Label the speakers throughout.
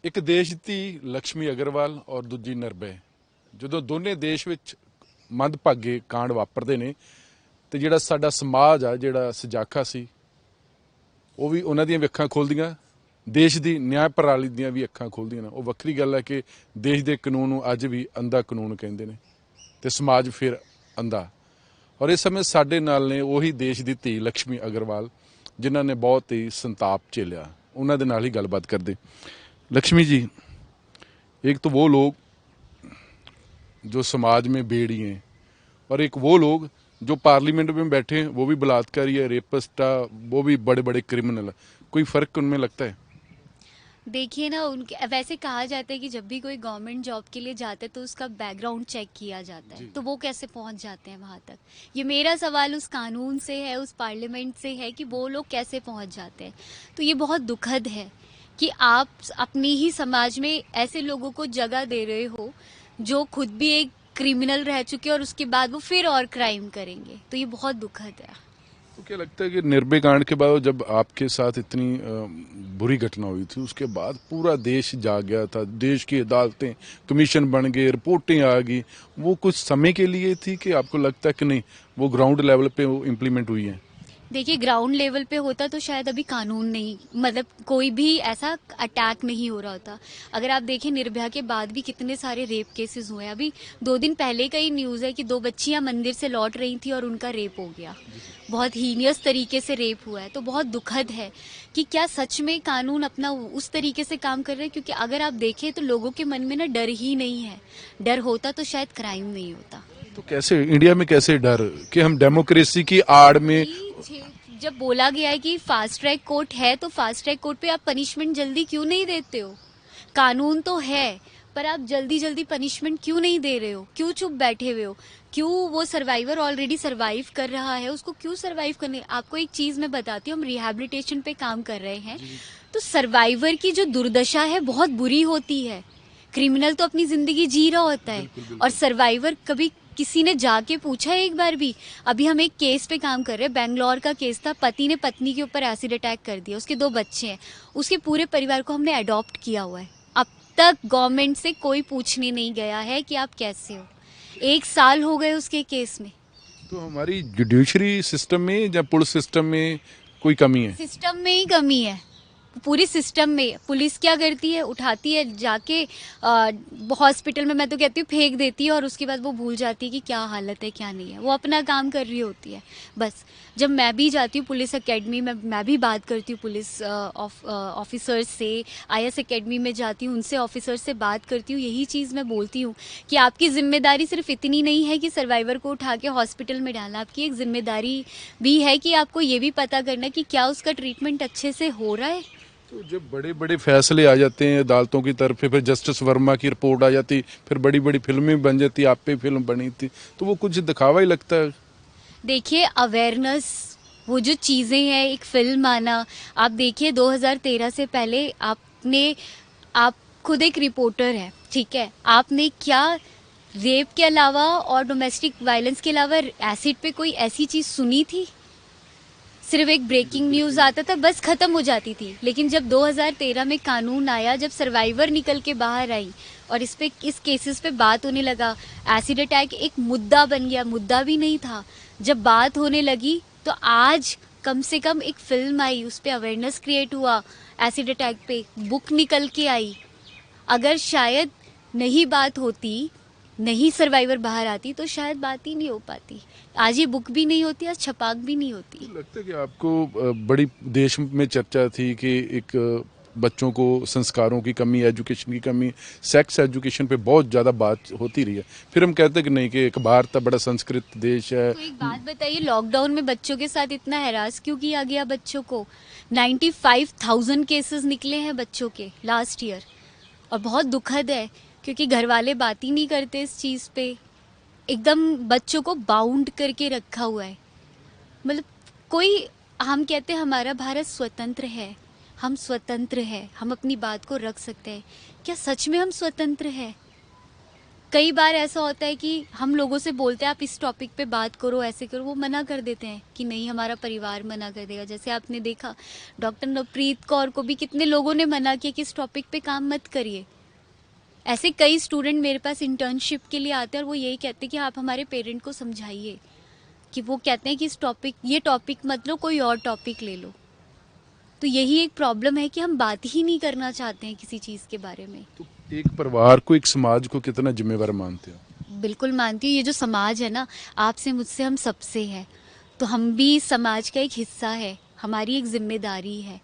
Speaker 1: ਇੱਕ ਦੇਸ਼ ਦੀ ਲక్ష్ਮੀ ਅਗਰਵਾਲ ਔਰ ਦੂਜੀ ਨਿਰਭੈ ਜਦੋਂ ਦੋਨੇ ਦੇਸ਼ ਵਿੱਚ ਮੰਦਭਾਗੇ ਕਾਂਡ ਵਾਪਰਦੇ ਨੇ ਤੇ ਜਿਹੜਾ ਸਾਡਾ ਸਮਾਜ ਆ ਜਿਹੜਾ ਸਜਾਖਾ ਸੀ ਉਹ ਵੀ ਉਹਨਾਂ ਦੀਆਂ ਵੀ ਅੱਖਾਂ ਖੋਲ੍ਹਦੀਆਂ ਦੇਸ਼ ਦੀ ਨਿਆਂ ਪ੍ਰਣਾਲੀ ਦੀਆਂ ਵੀ ਅੱਖਾਂ ਖੋਲ੍ਹਦੀਆਂ ਨੇ। ਉਹ ਵੱਖਰੀ ਗੱਲ ਹੈ ਕਿ ਦੇਸ਼ ਦੇ ਕਾਨੂੰਨ ਨੂੰ ਅੱਜ ਵੀ ਅੰਧਾ ਕਾਨੂੰਨ ਕਹਿੰਦੇ ਨੇ ਤੇ ਸਮਾਜ ਫਿਰ ਅੰਧਾ। ਔਰ ਇਸ ਸਮੇਂ ਸਾਡੇ ਨਾਲ ਨੇ ਉਹੀ ਦੇਸ਼ ਦੀ ਧੀ ਲక్ష్ਮੀ ਅਗਰਵਾਲ ਜਿਨ੍ਹਾਂ ਨੇ ਬਹੁਤ ही संताप झेलिया, उन्होंने दे नाल ही गलबात करते। लक्ष्मी जी, एक तो वो लोग जो समाज में बेड़ी हैं और एक वो लोग जो पार्लियामेंट में बैठे हैं वो भी बलात्कारी है, रेपिस्ट, वो भी बड़े बड़े क्रिमिनल। कोई फ़र्क उनमें लगता है?
Speaker 2: देखिए ना, उनके वैसे कहा जाता है कि जब भी कोई गवर्नमेंट जॉब के लिए जाता है तो उसका बैकग्राउंड चेक किया जाता है, तो वो कैसे पहुंच जाते हैं वहां तक। ये मेरा सवाल उस कानून से है, उस पार्लियामेंट से है कि वो लोग कैसे पहुंच जाते हैं। तो ये बहुत दुखद है कि आप अपने ही समाज में ऐसे लोगों को जगह दे रहे हो जो खुद भी एक क्रिमिनल रह चुके और उसके बाद वो फिर और क्राइम करेंगे। तो ये बहुत दुखद है।
Speaker 1: तो क्या लगता है कि निर्भया कांड के बाद जब आपके साथ इतनी बुरी घटना हुई थी उसके बाद पूरा देश जाग गया था, देश की अदालतें कमीशन बन गए, रिपोर्टें आ गई, वो कुछ समय के लिए थी कि आपको लगता है कि नहीं वो ग्राउंड लेवल पे वो इम्प्लीमेंट हुई है?
Speaker 2: देखिए, ग्राउंड लेवल पे होता तो शायद अभी कानून नहीं, मतलब कोई भी ऐसा अटैक नहीं हो रहा होता। अगर आप देखें, निर्भया के बाद भी कितने सारे रेप केसेस हुए हैं। अभी 2 दिन पहले का ही न्यूज़ है कि 2 बच्चियां मंदिर से लौट रही थी और उनका रेप हो गया। बहुत हीनियस तरीके से रेप हुआ है। तो बहुत दुखद है कि क्या सच में कानून अपना उस तरीके से काम कर रहे हैं, क्योंकि अगर आप देखें तो लोगों के मन में ना डर ही नहीं है। डर होता तो शायद क्राइम नहीं होता।
Speaker 1: तो कैसे इंडिया में कैसे डर कि हम डेमोक्रेसी की आड़ में?
Speaker 2: जब बोला गया है कि फास्ट ट्रैक कोर्ट है तो फास्ट ट्रैक कोर्ट पे आप पनिशमेंट जल्दी क्यों नहीं देते हो? कानून तो है पर आप जल्दी जल्दी पनिशमेंट क्यों नहीं दे रहे हो? क्यों चुप बैठे हुए हो? क्यों वो सर्वाइवर ऑलरेडी सर्वाइव कर रहा है, उसको क्यों सर्वाइव करने? आपको एक चीज मैं बताती हूँ, हम रिहैबिलिटेशन पे काम कर रहे हैं। तो सर्वाइवर की जो दुर्दशा है बहुत बुरी होती है। क्रिमिनल तो अपनी जिंदगी जी रहा होता है और सर्वाइवर कभी किसी ने जाके पूछा एक बार भी? अभी हम एक केस पे काम कर रहे हैं, बेंगलोर का केस था। पति ने पत्नी के ऊपर एसिड अटैक कर दिया, उसके 2 बच्चे हैं, उसके पूरे परिवार को हमने अडॉप्ट किया हुआ है। अब तक गवर्नमेंट से कोई पूछने नहीं गया है कि आप कैसे हो। 1 साल हो गए उसके केस में।
Speaker 1: तो हमारी जुडिशरी सिस्टम में या पुलिस सिस्टम में कोई कमी है?
Speaker 2: सिस्टम में ही कमी है। पूरी सिस्टम में पुलिस क्या करती है, उठाती है जाके हॉस्पिटल में, मैं तो कहती हूँ फेंक देती है और उसके बाद वो भूल जाती है कि क्या हालत है क्या नहीं है। वो अपना काम कर रही होती है बस। जब मैं भी जाती हूँ पुलिस एकेडमी में, मैं भी बात करती हूँ पुलिस ऑफिसर्स से, आईएएस एकेडमी में जाती हूँ, उनसे ऑफिसर्स से बात करती हूँ। यही चीज़ मैं बोलती हूँ कि आपकी जिम्मेदारी सिर्फ इतनी नहीं है कि सर्वाइवर को उठा के हॉस्पिटल में डालना, आपकी एक जिम्मेदारी भी है कि आपको ये भी पता करना कि क्या उसका ट्रीटमेंट अच्छे से हो रहा है।
Speaker 1: तो जब बड़े बड़े फैसले आ जाते हैं अदालतों की तरफ, फिर जस्टिस वर्मा की रिपोर्ट आ जाती, फिर बड़ी बड़ी फिल्में बन जाती, आप पे फिल्म बनी थी, तो वो कुछ दिखावा ही लगता है।
Speaker 2: देखिए, अवेयरनेस, वो जो चीज़ें हैं, एक फिल्म आना, आप देखिए 2013 से पहले आप खुद एक रिपोर्टर हैं, ठीक है, आपने क्या रेप के अलावा और डोमेस्टिक वायलेंस के अलावा एसिड पे कोई ऐसी चीज़ सुनी थी? सिर्फ एक ब्रेकिंग न्यूज़ आता था, बस ख़त्म हो जाती थी। लेकिन जब 2013 में कानून आया, जब सर्वाइवर निकल के बाहर आई और इस केसेस पे बात होने लगा, एसिड अटैक एक मुद्दा बन गया। मुद्दा भी नहीं था, जब बात होने लगी तो आज कम से कम एक फिल्म आई, उस पर अवेयरनेस क्रिएट हुआ, एसिड अटैक पे बुक निकल के आई। अगर शायद नहीं बात होती, नहीं सर्वाइवर बाहर आती, तो शायद बात ही नहीं हो पाती। आज ये बुक भी नहीं होती, आज छपाक भी नहीं होती।
Speaker 1: लगता है कि आपको बड़ी देश में चर्चा थी कि एक बच्चों को संस्कारों की कमी, एजुकेशन की कमी, सेक्स एजुकेशन पे बहुत ज़्यादा बात होती रही है, फिर हम कहते हैं कि नहीं कि एक भारत बड़ा संस्कृत देश है।
Speaker 2: तो एक बात बताइए, लॉकडाउन में बच्चों के साथ इतना हैरास क्यों किया गया बच्चों को? 95,000 केसेस निकले हैं बच्चों के लास्ट ईयर। और बहुत दुखद है क्योंकि घर वाले बात ही नहीं करते इस चीज़ पे। एकदम बच्चों को बाउंड करके रखा हुआ है। मतलब कोई, हम कहते हैं हमारा भारत स्वतंत्र है, हम स्वतंत्र है, हम अपनी बात को रख सकते हैं। क्या सच में हम स्वतंत्र हैं? कई बार ऐसा होता है कि हम लोगों से बोलते हैं आप इस टॉपिक पे बात करो, ऐसे करो, वो मना कर देते हैं कि नहीं हमारा परिवार मना कर देगा। जैसे आपने देखा डॉक्टर नवप्रीत कौर को भी कितने लोगों ने मना किया कि इस टॉपिक पे काम मत करिए। ऐसे कई स्टूडेंट मेरे पास इंटर्नशिप के लिए आते हैं और वो यही कहते हैं कि आप हमारे पेरेंट को समझाइए, कि वो कहते हैं कि ये टॉपिक मत लो, कोई और टॉपिक ले लो। तो यही एक प्रॉब्लम है कि हम बात ही नहीं करना चाहते हैं किसी चीज़ के बारे में।
Speaker 1: तो एक परिवार को, एक समाज को कितना जिम्मेवार मानते हो?
Speaker 2: बिल्कुल मानती हूँ, ये जो समाज है ना, आपसे मुझसे हम सबसे है, तो हम भी समाज का एक हिस्सा है। हमारी एक जिम्मेदारी है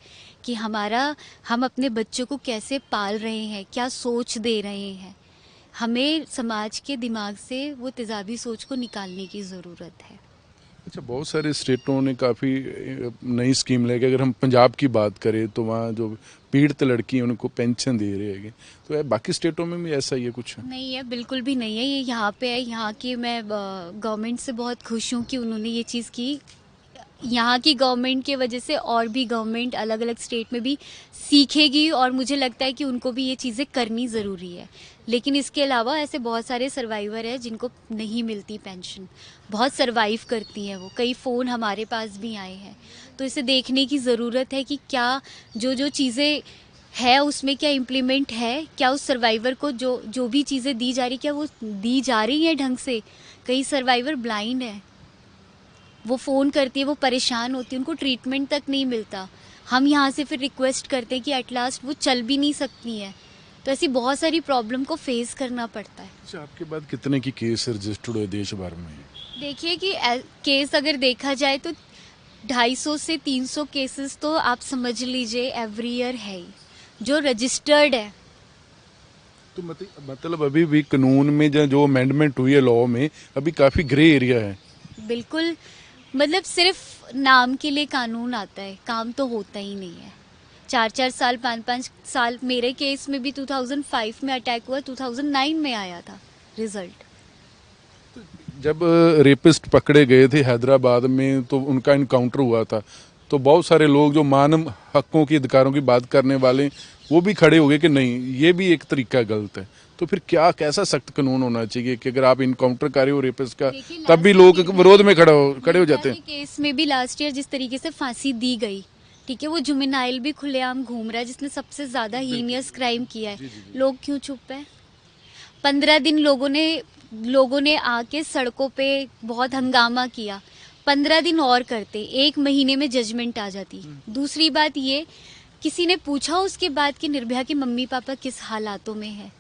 Speaker 2: कि हम अपने बच्चों को कैसे पाल रहे हैं, क्या सोच दे रहे हैं। हमें समाज के दिमाग से वो तेजाबी सोच को निकालने की ज़रूरत है।
Speaker 1: अच्छा, बहुत सारे स्टेटों ने काफ़ी नई स्कीम लेके, अगर हम पंजाब की बात करें तो वहाँ जो पीड़ित लड़की हैं उनको पेंशन दे रहे हैं। तो बाकी स्टेटों में भी ऐसा ही है कुछ?
Speaker 2: नहीं है, बिल्कुल भी नहीं है। ये यहाँ पे है, यहाँ की मैं गवर्नमेंट से बहुत खुश हूँ कि उन्होंने ये चीज़ की। यहाँ की गवर्नमेंट के वजह से और भी गवर्नमेंट अलग अलग स्टेट में भी सीखेगी और मुझे लगता है कि उनको भी ये चीज़ें करनी ज़रूरी है। लेकिन इसके अलावा ऐसे बहुत सारे सर्वाइवर हैं जिनको नहीं मिलती पेंशन, बहुत सर्वाइव करती हैं वो। कई फ़ोन हमारे पास भी आए हैं, तो इसे देखने की ज़रूरत है कि क्या जो चीज़ें है उसमें क्या इम्प्लीमेंट है, क्या उस सर्वाइवर को जो भी चीज़ें दी जा रही क्या वो दी जा रही हैं ढंग से। कई सर्वाइवर ब्लाइंड है, वो फ़ोन करती है, वो परेशान होती है, उनको ट्रीटमेंट तक नहीं मिलता। हम यहाँ से फिर रिक्वेस्ट करते हैं कि एट लास्ट वो चल भी नहीं सकती है। तो ऐसी बहुत सारी प्रॉब्लम को फेस करना पड़ता है।
Speaker 1: अच्छा, आपके बाद कितने की केस रजिस्टर्ड हुए देश भर में?
Speaker 2: देखिए कि केस अगर देखा जाए तो 250 से 300 केसेस तो आप समझ लीजिए एवरी ईयर है ही जो रजिस्टर्ड है।
Speaker 1: तो मतलब अभी भी कानून में जो अमेंडमेंट हुई है लॉ में, अभी काफ़ी ग्रे एरिया है।
Speaker 2: बिल्कुल, मतलब सिर्फ नाम के लिए कानून आता है, काम तो होता ही नहीं है। 4-4 साल 5-5 साल, मेरे केस में भी 2005 में अटैक हुआ, 2009 में आया था रिजल्ट।
Speaker 1: जब रेपिस्ट पकड़े गए थे हैदराबाद में तो उनका इनकाउंटर हुआ था, तो बहुत सारे लोग जो मानव हकों की अधिकारों की बात करने वाले वो भी खड़े हो गए कि नहीं ये भी एक तरीका गलत है। तो फिर क्या, कैसा सख्त कानून होना चाहिए कि अगर आप इनकाउंटर कर रहे हो रेपिस्ट का, तब भी लोग विरोध में खड़े हो जाते हैं?
Speaker 2: केस में भी लास्ट ईयर जिस तरीके से फांसी दी गई, ठीक है, वो जुमेनाइल भी खुलेआम घूम रहा है जिसने सबसे ज्यादा हीनियस क्राइम किया है। लोग क्यों चुप है? 15 दिन लोगों ने आके सड़कों पे बहुत हंगामा किया। 15 दिन और करते, 1 महीने में जजमेंट आ जाती। दूसरी बात ये, किसी ने पूछा उसके बाद कि निर्भया के मम्मी पापा किस हालातों में है?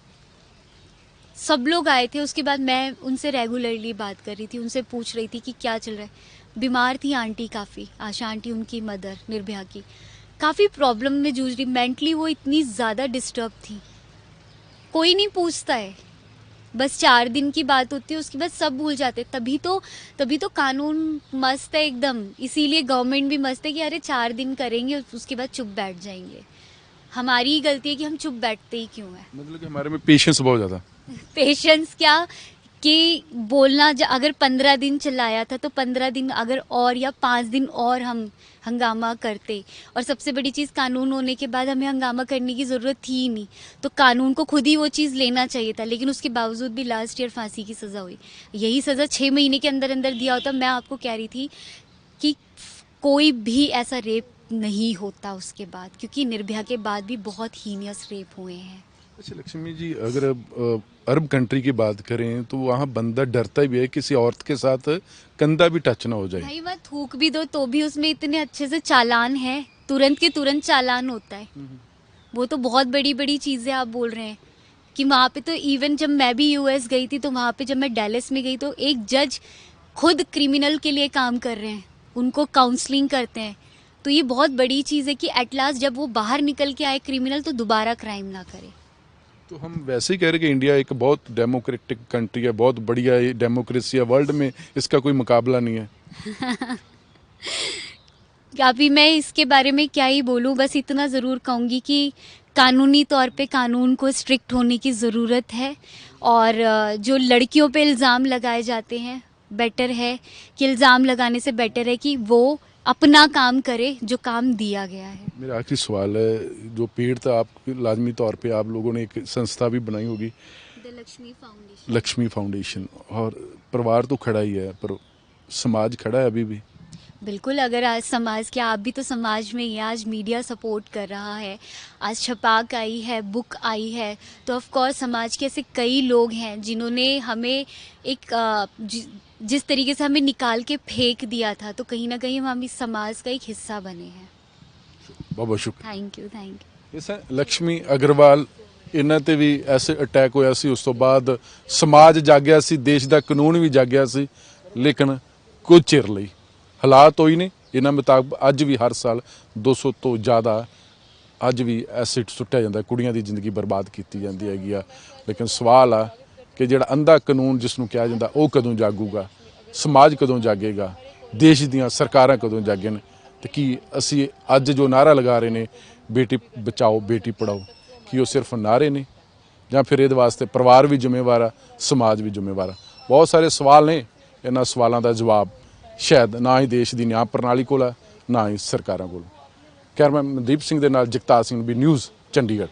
Speaker 2: सब लोग आए थे, उसके बाद मैं उनसे रेगुलरली बात कर रही थी, उनसे पूछ रही थी कि क्या चल रहा है। बीमार थी आंटी काफ़ी, आशा आंटी उनकी मदर निर्भया की, काफ़ी प्रॉब्लम में जूझ रही, मेंटली वो इतनी ज़्यादा डिस्टर्ब थी। कोई नहीं पूछता है, बस 4 दिन की बात होती है, उसके बाद सब भूल जाते। तभी तो कानून मस्त है एकदम, इसीलिए गवर्नमेंट भी मस्त है कि अरे 4 दिन करेंगे उसके बाद चुप बैठ जाएंगे। हमारी ही गलती है कि हम चुप बैठते ही क्यों है।
Speaker 1: मतलब कि हमारे में पेशेंस बहुत ज़्यादा।
Speaker 2: पेशेंस क्या कि बोलना, अगर 15 दिन चलाया था तो 15 दिन अगर और या 5 दिन और हम हंगामा करते, और सबसे बड़ी चीज़ कानून होने के बाद हमें हंगामा करने की ज़रूरत थी ही नहीं, तो कानून को खुद ही वो चीज़ लेना चाहिए था। लेकिन उसके बावजूद भी लास्ट ईयर फांसी की सज़ा हुई। यही सज़ा 6 महीने के अंदर अंदर दिया होता, मैं आपको कह रही थी कि कोई भी ऐसा रेप नहीं होता उसके बाद, क्योंकि निर्भया के बाद भी बहुत हीनियस रेप हुए हैं।
Speaker 1: अच्छा लक्ष्मी जी, अगर अरब कंट्री की बात करें तो वहाँ बंदा डरता भी है किसी औरत के साथ कंधा भी टच ना हो जाए।
Speaker 2: भाई वहाँ थूक भी दो तो भी उसमें इतने अच्छे से चालान है, तुरंत के तुरंत चालान होता है। वो तो बहुत बड़ी बड़ी चीज़ें आप बोल रहे हैं कि वहाँ पे तो इवन जब मैं भी यूएस गई थी तो वहाँ पे जब मैं डैलस में गई तो एक जज खुद क्रिमिनल के लिए काम कर रहे हैं, उनको काउंसलिंग करते हैं। तो ये बहुत बड़ी चीज़ है कि एट लास्ट जब वो बाहर निकल के आए क्रिमिनल तो दोबारा क्राइम ना करे।
Speaker 1: तो हम वैसे ही कह रहे कि इंडिया एक बहुत डेमोक्रेटिक कंट्री है, बहुत बढ़िया डेमोक्रेसी है, वर्ल्ड में इसका कोई मुकाबला नहीं है।
Speaker 2: अभी मैं इसके बारे में क्या ही बोलूँ, बस इतना ज़रूर कहूँगी कि कानूनी तौर पे कानून को स्ट्रिक्ट होने की ज़रूरत है। और जो लड़कियों पे इल्ज़ाम लगाए जाते हैं, बेटर है कि इल्ज़ाम लगाने से बेटर है कि वो अपना काम करे जो काम दिया गया है।
Speaker 1: मेरा आखिरी सवाल है, जो पीड़ित आप लाजमी तौर पे आप लोगों ने एक संस्था भी बनाई होगी,
Speaker 2: the Lakshmi foundation.
Speaker 1: Lakshmi foundation, और परिवार तो खड़ा ही है पर समाज खड़ा है अभी भी।
Speaker 2: बिल्कुल, अगर आज समाज क्या, आप भी तो समाज में ही हैं, आज मीडिया सपोर्ट कर रहा है, आज छपाक आई है, बुक आई है, तो ऑफ कोर्स समाज के ऐसे कई लोग हैं जिन्होंने हमें एक जिस तरीके से हमें निकाल के फेंक दिया था, तो कहीं ना कहीं हम इस समाज का एक हिस्सा बने हैं।
Speaker 1: बहुत बहुत शुक्रिया।
Speaker 2: Thank you, thank you.
Speaker 1: ਇਸ ਲక్ష్ਮੀ ਅਗਰਵਾਲ, ਇਹਨਾਂ ਤੇ ਵੀ ਐਸੇ ਅਟੈਕ ਹੋਇਆ ਸੀ, ਉਸ ਤੋਂ ਬਾਅਦ ਸਮਾਜ ਜਾਗਿਆ ਸੀ, ਦੇਸ਼ ਦਾ ਕਾਨੂੰਨ ਵੀ ਜਾਗਿਆ ਸੀ, ਲੇਕਿਨ ਕੁਝ ਚਿਰ ਲਈ ਹਾਲਾਤ ਹੋਈ ਨੇ ਇਹਨਾਂ ਮੁਤਾਬਕ ਅੱਜ ਵੀ ਹਰ ਸਾਲ 200 ਤੋਂ ਜ਼ਿਆਦਾ ਅੱਜ ਵੀ ਐਸਿਡ ਸੁੱਟਿਆ ਜਾਂਦਾ, ਕੁੜੀਆਂ ਦੀ ਜ਼ਿੰਦਗੀ ਬਰਬਾਦ ਕੀਤੀ ਜਾਂਦੀ ਹੈਗੀ ਆ। ਲੇਕਿਨ ਸਵਾਲ ਆ ਕਿ ਜਿਹੜਾ ਅੰਧਾ ਕਾਨੂੰਨ ਜਿਸ ਨੂੰ ਕਿਹਾ ਜਾਂਦਾ ਉਹ ਕਦੋਂ ਜਾਗੂਗਾ, ਸਮਾਜ ਕਦੋਂ ਜਾਗੇਗਾ, ਦੇਸ਼ ਦੀਆਂ ਸਰਕਾਰਾਂ ਕਦੋਂ ਜਾਗਣ, ਤੇ ਕੀ ਅਸੀਂ ਅੱਜ ਜੋ ਨਾਰਾ ਲਗਾ ਰਹੇ ਨੇ बेटी बचाओ बेटी पढ़ाओ, कि वो सिर्फ नारे ने ਜਾਂ ਫਿਰ ਇਹਦੇ ਵਾਸਤੇ ਪਰਿਵਾਰ ਵੀ ਜ਼ਿੰਮੇਵਾਰ ਆ, ਸਮਾਜ ਵੀ ਜ਼ਿੰਮੇਵਾਰ ਆ। ਬਹੁਤ ਸਾਰੇ ਸਵਾਲ ਨੇ, ਇਹਨਾਂ ਸਵਾਲਾਂ ਦਾ ਜਵਾਬ ਸ਼ਾਇਦ ਨਾ ਹੀ ਦੇਸ਼ ਦੀ ਨਿਆਂ ਪ੍ਰਣਾਲੀ ਕੋਲ ਆ, ਨਾ ਹੀ ਸਰਕਾਰਾਂ ਕੋਲ। ਖੈਰ, ਮੈਂ ਮਨਦੀਪ ਸਿੰਘ ਦੇ ਨਾਲ ਜਗਤਾਰ ਸਿੰਘ, ਵੀ ਨਿਊਜ਼, ਚੰਡੀਗੜ੍ਹ।